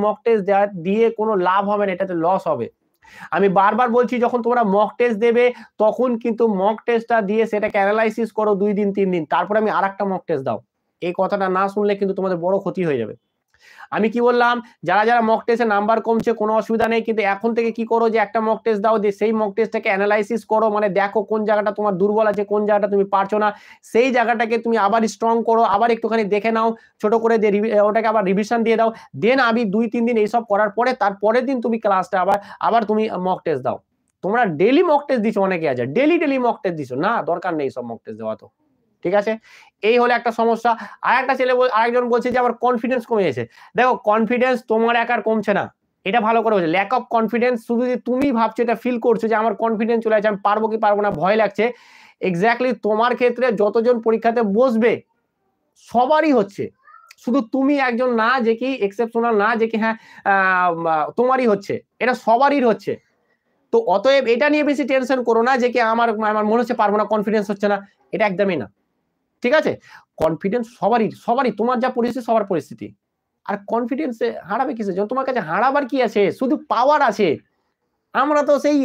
Mock test দিয়ে কোনো লাভ হবে না, এটাতে লস হবে। আমি বারবার বলছি যখন তোমরা মক টেস্ট দেবে তখন কিন্তু মক টেস্টটা দিয়ে সেটাকে অ্যানালাইসিস করো 2 দিন 3 দিন, তারপরে আমি আরেকটা মক টেস্ট দাও। এই কথাটা না শুনলে কিন্তু তোমাদের বড় ক্ষতি হয়ে যাবে। আমি কি বললাম, যারা যারা মক টেস্টে নাম্বার কমছে কোনো অসুবিধা নেই, কিন্তু এখন থেকে কি করো যে একটা মক টেস্ট দাও, যে সেই মক টেস্টটাকে অ্যানালাইসিস করো, মানে দেখো কোন জায়গাটা তোমার দুর্বল আছে, কোন জায়গাটা তুমি পারছো না, সেই জায়গাটাকে তুমি আবার স্ট্রং করো, আবার একটুখানি দেখে নাও ছোট করে, ওটাকে আবার রিভিশন দিয়ে দাও। দেন আমি 2-3 দিন এইসব করার পরে তারপরের দিন তুমি ক্লাসটা আবার তুমি মক টেস্ট দাও। তোমরা ডেইলি মক টেস্ট দিছো, অনেকে আছে ডেইলি মক টেস্ট দিছো, না দরকার নেই সব মক টেস্ট দেওয়া। তো ঠিক আছে, এই হলো একটা সমস্যা। আরেকজন বলছে যে আমার কনফিডেন্স কমে গেছে। দেখো, কনফিডেন্স তোমার একার কমছে না, এটা ভালো করে বোঝো। ল্যাক অফ কনফিডেন্স শুধু যে তুমি ভাবছো, এটা ফিল করছো যে আমার কনফিডেন্স চলে যাচ্ছে, আমি পারবো কি পারবো না, ভয় লাগছে, এক্স্যাক্টলি তোমার ক্ষেত্রে যতজন পরীক্ষাতে বসবে সবারই হচ্ছে, শুধু তুমি একজন না যে কি এক্সেপশনাল না যে কি হ্যাঁ তোমারই হচ্ছে, এটা সবারই হচ্ছে। তো অতএব এটা নিয়ে বেশি টেনশন করো না যে কি আমার মনে হচ্ছে পারবো না, কনফিডেন্স হচ্ছে না, এটা একদমই না। ঠিক আছে, কনফিডেন্স সবারই তোমার যা পরিস্থিতি সবার পরিস্থিতি। আর কনফিডেন্স হারাবে কিসের জন্য? তোমার কাছে হারাবার কি আছে? শুধু পাওয়ার আছে। আমরা তো সেই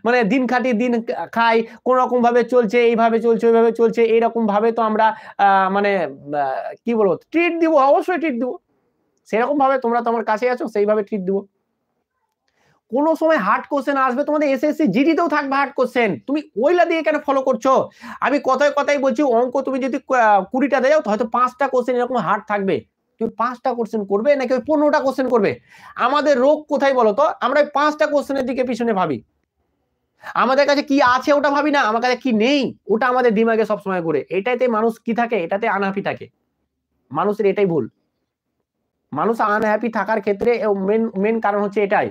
মানে দিন খাটি দিন খাই, কোন রকম ভাবে চলছে, এইভাবে চলছে ওইভাবে চলছে, এইরকম ভাবে তো আমরা মানে কি বলবো, ট্রিট দিব, অবশ্যই ট্রিট দিব। সেরকম ভাবে তোমরা তো আমার কাছে আছো, সেইভাবে ট্রিট দিব। কোনো সময় হার্ড কোশ্চেন আসবে, তোমাদের এসএসসি জিডিতেও থাকবে হার্ড কোশ্চেন, তুমি ওইলা দিয়ে কেন ফলো করছো? আমি কথায় কথায় বলছি, অঙ্ক তুমি যদি 20টা দেও হয়তো 5টা কোশ্চেন এরকম হার্ড থাকবে, তুমি 5টা কোশ্চেন করবে নাকি ওই 15টা কোশ্চেন করবে? আমাদের রোগ কোথায় বলো তো? আমরা ওই 5টা কোশ্চেনের দিকে পিছনে ভাবি। আমাদের কাছে কি আছে ওটা ভাবি না, আমার কাছে কি নেই ওটা আমাদের দিমাগে সবসময় ঘুরে। এটাতে মানুষ কি থাকে, এটাতে আনহ্যাপি থাকে। মানুষের এটাই ভুল। মানুষ আনহ্যাপি থাকার ক্ষেত্রে মেন কারণ হচ্ছে এটাই।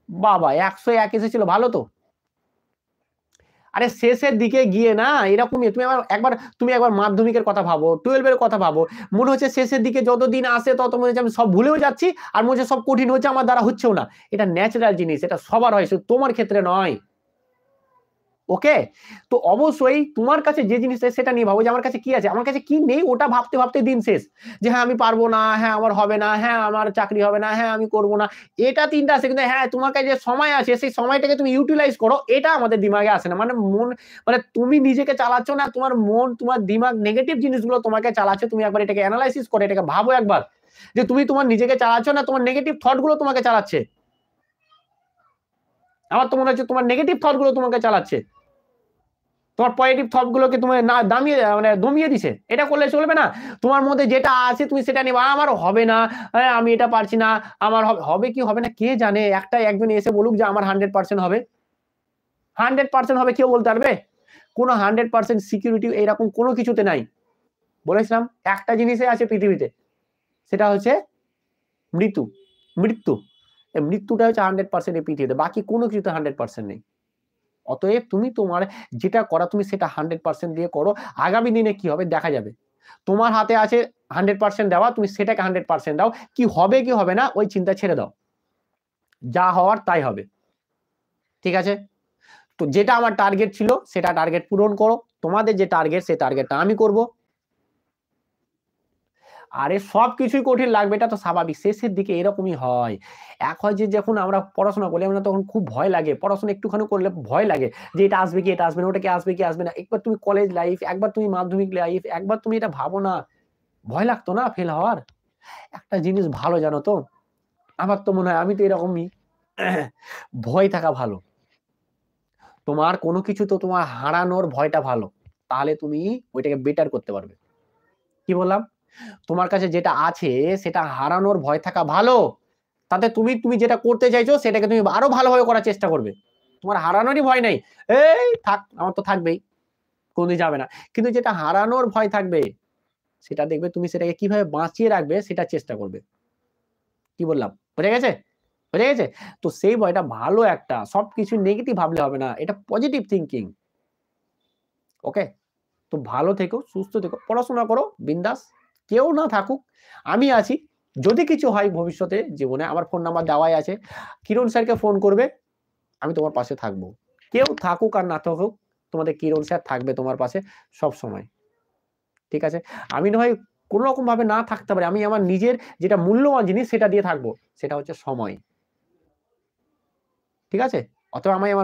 বাবা 101 এসেছিল, ভালো তো। আরে শেষের দিকে গিয়ে না এরকমই, তুমি একবার মাধ্যমিকের কথা ভাবো, 12 এর কথা ভাবো, মনে হচ্ছে শেষের দিকে যত দিন আসে তত মনে হচ্ছে আমি সব ভুলেও যাচ্ছি, আর মনে হচ্ছে সব কঠিন হচ্ছে, আমার দ্বারা হচ্ছেও না। এটা ন্যাচারাল জিনিস, এটা সবার হয়, শুধু তোমার ক্ষেত্রে নয়। ওকে, তো অবশ্যই তোমার কাছে যে জিনিসটা সেটা নিয়ে ভাবো যে আমার কাছে কি আছে, আমার কাছে কি নেই, ওটা ভাবতে ভাবতে দিন শেষ। যে হ্যাঁ আমি পারবো না, হ্যাঁ আমার হবে না, হ্যাঁ আমার চাকরি হবে না, হ্যাঁ আমি করবো না, এটা তিনটা আছে। কিন্তু হ্যাঁ তোমার কাছে যে সময় আছে সেই সময়টাকে তুমি ইউটিলাইজ করো, এটা আমাদের দিমাগে আসে না। মানে তুমি নিজেকে চালাচ্ছ না, তোমার মন তোমার দিমাগ নেগেটিভ জিনিসগুলো তোমাকে চালাচ্ছে। তুমি একবার এটাকে অ্যানালাইসিস করে এটাকে ভাবো একবার, যে তুমি তোমার নিজেকে চালাচ্ছ না, তোমার নেগেটিভ থট গুলো তোমাকে চালাচ্ছে। আমার তো মনে হচ্ছে তোমার নেগেটিভ থট গুলো তোমাকে চালাচ্ছে, তোমার পজিটিভ থট গুলোকে তুমি না দামিয়ে মানে দমিয়ে দিছে। এটা করলে চলবে না। তোমার মধ্যে যেটা আছে তুমি সেটা নিবা, আমার হবে না, আমি এটা পারছি না, আমার হবে কি হবে না কে জানে। একজন এসে বলুক যে আমার 100% হবে, 100% হবে, কেউ বলতে পারবে? কোনো 100% সিকিউরিটি এরকম কোনো কিছুতে নাই। বলেছিলাম একটা জিনিসে আছে পৃথিবীতে, সেটা হচ্ছে মৃত্যু। মৃত্যু মৃত্যুটা হচ্ছে 100% এই পৃথিবীতে, বাকি কোনো কিছুতে 100% নেই। অতএব তুমি তোমার যেটা করা তুমি সেটা 100% দিয়ে করো। আগামী দিনে কি হবে দেখা যাবে। তোমার হাতে আছে 100% দেওয়া, তুমি সেটাকে 100% দাও। কি হবে কি হবে না ওই চিন্তা ছেড়ে দাও, যা হওয়ার তাই হবে। ঠিক আছে, তো যেটা আমার টার্গেট ছিল সেটা টার্গেট পূরণ করো, তোমাদের যে টার্গেট সেই টার্গেটটা আমি করব। আরে সবকিছুই কঠিন লাগবে, এটা তো স্বাভাবিক, শেষের দিকে এরকমই হয়। এক হয় যে যখন আমরা পড়াশোনা করি আমরা তখন খুব ভয় লাগে, পড়াশোনা একটুখানি করলে ভয় লাগে যে এটা আসবে কি এটা আসবে না, ওটা কি আসবে কি আসবে না। একবার তুমি কলেজ লাইফ, একবার তুমি মাধ্যমিক লাইফ, একবার তুমি এটা ভাবো না, ভয় লাগতো না ফেল হওয়ার? একটা জিনিস ভালো জানো তো, আমার তো মনে হয় আমি তো এরকমই, ভয় থাকা ভালো। তোমার কোনো কিছু তো তোমার হারানোর ভয়টা ভালো, তাহলে তুমি ওইটাকে বেটার করতে পারবে। কি বললাম? তোমার কাছে যেটা আছে সেটা হারানোর ভয় থাকা ভালো, তাতে তুমি যেটা করতে চাইছো সেটাকে তুমি আরো ভালোভাবে করার চেষ্টা করবে। তোমার হারানোরই ভয় নাই, এই থাক আমার তো থাকবেই, কোনদিন যাবে না। কিন্তু যেটা হারানোর ভয় থাকবে সেটা দেখবে তুমি সেটাকে কিভাবে বাঁচিয়ে রাখবে সেটা চেষ্টা করবে। কি বললাম, বুঝে গেছে? বুঝে গেছে? তো সেই ভয়টা ভালো, একটা সবকিছু নেগেটিভ ভাবলে হবে না, এটা পজিটিভ থিঙ্কিং। ওকে, তো ভালো থেকো, সুস্থ থেকো, পড়াশোনা করো বিন্দাস, কেউ না থাকুক আমি আছি। যদি কিছু হয় ভবিষ্যতে জীবনে, আমার ফোন নাম্বার দেওয়াই আছে, কিরণ স্যারকে ফোন করবে, আমি তোমার পাশে থাকবো। কেউ থাকুক আর না থাকুক, তোমাদের কিরণ স্যার থাকবে তোমার পাশে সব সময়। ঠিক আছে, আমি না হয় কোনো রকম ভাবে না থাকতে পারি, আমি আমার নিজের যেটা মূল্যবান জিনিস সেটা দিয়ে থাকবো, সেটা হচ্ছে সময়। ঠিক আছে? অথবা আমি আমার